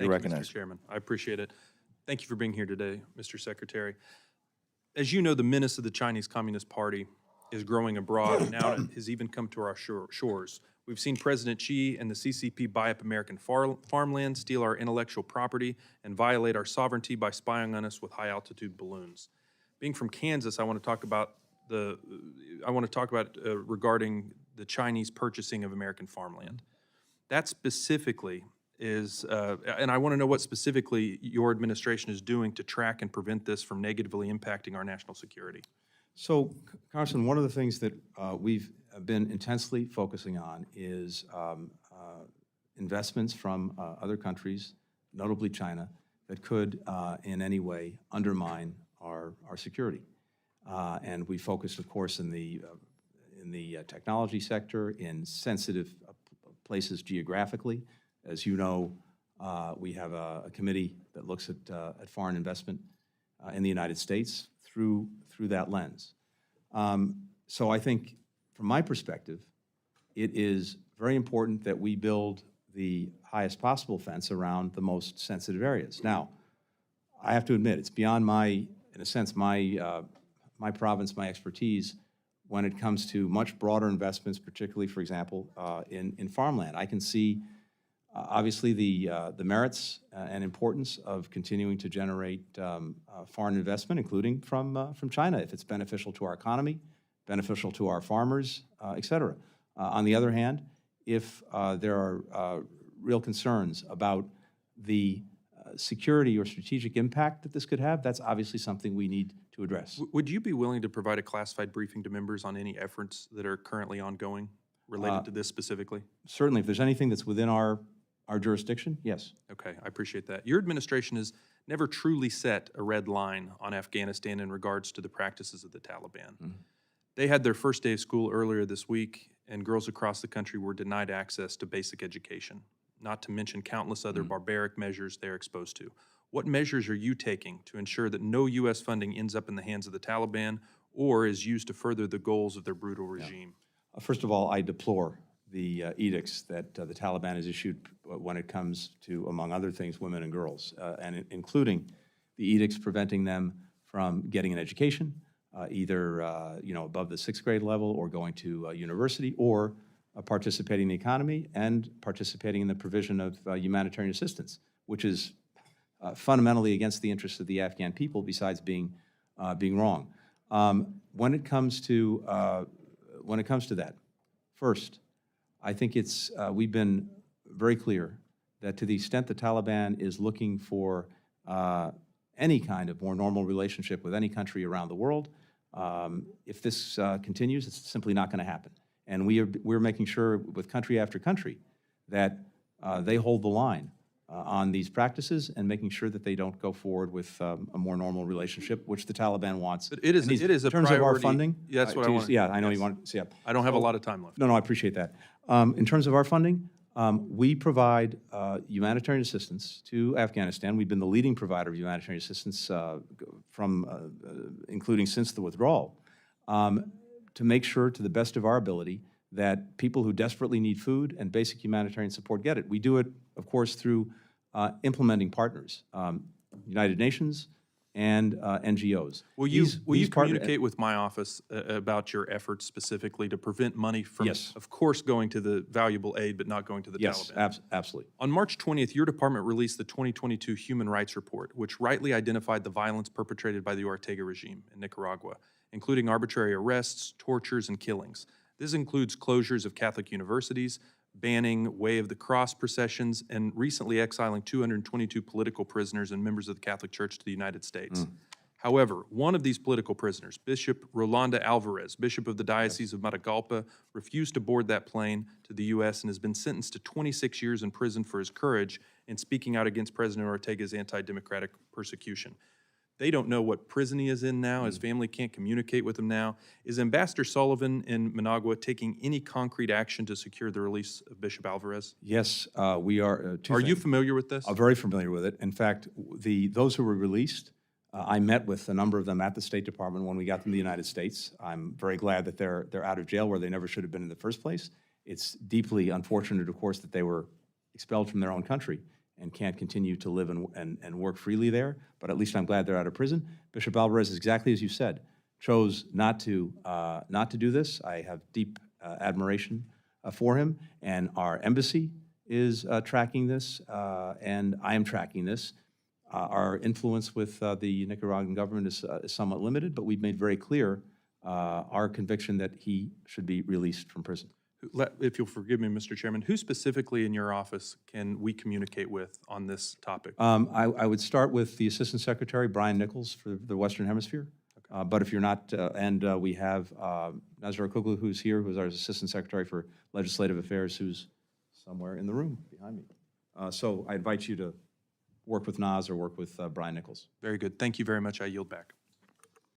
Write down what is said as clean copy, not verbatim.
recognize. Mr. Chairman. I appreciate it. Thank you for being here today, Mr. Secretary. As you know, the menace of the Chinese Communist Party is growing abroad, and now it has even come to our shores. We've seen President Xi and the CCP buy up American farmland, steal our intellectual property, and violate our sovereignty by spying on us with high-altitude balloons. Being from Kansas, I want to talk about regarding the Chinese purchasing of American farmland. That specifically is, and I want to know what specifically your administration is doing to track and prevent this from negatively impacting our national security. So, Congressman, one of the things that we've been intensely focusing on is investments from other countries, notably China, that could in any way undermine our security. And we focused, of course, in the technology sector, in sensitive places geographically. As you know, we have a committee that looks at foreign investment in the United States through that lens. So I think, from my perspective, it is very important that we build the highest possible fence around the most sensitive areas. Now, I have to admit, it's beyond my province, my expertise, when it comes to much broader investments, particularly, for example, in farmland. I can see, obviously, the merits and importance of continuing to generate foreign investment, including from China, if it's beneficial to our economy, beneficial to our farmers, et cetera. On the other hand, if there are real concerns about the security or strategic impact that this could have, that's obviously something we need to address. Would you be willing to provide a classified briefing to members on any efforts that are currently ongoing related to this specifically? Certainly, if there's anything that's within our jurisdiction, yes. Okay, I appreciate that. Your administration has never truly set a red line on Afghanistan in regards to the practices of the Taliban. Mm-hmm. They had their first day of school earlier this week, and girls across the country were denied access to basic education, not to mention countless other barbaric measures they're exposed to. What measures are you taking to ensure that no U.S. funding ends up in the hands of the Taliban or is used to further the goals of their brutal regime? Yeah. First of all, I deplore the edicts that the Taliban has issued when it comes to, among other things, women and girls, and including the edicts preventing them from getting an education, either above the 6th grade level or going to university, or participating in the economy and participating in the provision of humanitarian assistance, which is fundamentally against the interests of the Afghan people, besides being wrong. When it comes to that, first, I think we've been very clear that to the extent the Taliban is looking for any kind of more normal relationship with any country around the world, if this continues, it's simply not going to happen. And we're making sure with country after country that they hold the line on these practices and making sure that they don't go forward with a more normal relationship, which the Taliban wants. But it is a priority. In terms of our funding, yeah, that's what I want. Yeah, I know you want to see it. I don't have a lot of time left. No, I appreciate that. In terms of our funding, we provide humanitarian assistance to Afghanistan. We've been the leading provider of humanitarian assistance including since the withdrawal, to make sure, to the best of our ability, that people who desperately need food and basic humanitarian support get it. We do it, of course, through implementing partners, United Nations and NGOs. Will you communicate with my office about your efforts specifically to prevent money from, yes, of course, going to the valuable aid, but not going to the Taliban? Yes, absolutely. On March 20th, your department released the 2022 Human Rights Report, which rightly identified the violence perpetrated by the Ortega regime in Nicaragua, including arbitrary arrests, tortures, and killings. This includes closures of Catholic universities, banning Way of the Cross processions, and recently exiling 222 political prisoners and members of the Catholic Church to the United States. However, one of these political prisoners, Bishop Rolanda Alvarez, Bishop of the Diocese of Matagalpa, refused to board that plane to the U.S. and has been sentenced to 26 years in prison for his courage in speaking out against President Ortega's anti-democratic persecution. They don't know what prison he is in now. His family can't communicate with him now. Is Ambassador Sullivan in Managua taking any concrete action to secure the release of Bishop Alvarez? Yes, we are. Are you familiar with this? I'm very familiar with it. In fact, those who were released, I met with a number of them at the State Department when we got them to the United States. I'm very glad that they're out of jail where they never should have been in the first place. It's deeply unfortunate, of course, that they were expelled from their own country. and can't continue to live and work freely there, but at least I'm glad they're out of prison. Bishop Alvarez, exactly as you said, chose not to do this. I have deep admiration for him, and our embassy is tracking this, and I am tracking this. Our influence with the Nicaraguan government is somewhat limited, but we've made very clear our conviction that he should be released from prison. If you'll forgive me, Mr. Chairman, who specifically in your office can we communicate with on this topic? I would start with the Assistant Secretary, Brian Nichols, for the Western Hemisphere. Okay. But if you're not, we have Nazar Kuglu, who's here, who's our Assistant Secretary for Legislative Affairs, who's somewhere in the room behind me. So I invite you to work with Naz or work with Brian Nichols. Very good. Thank you very much. I yield back.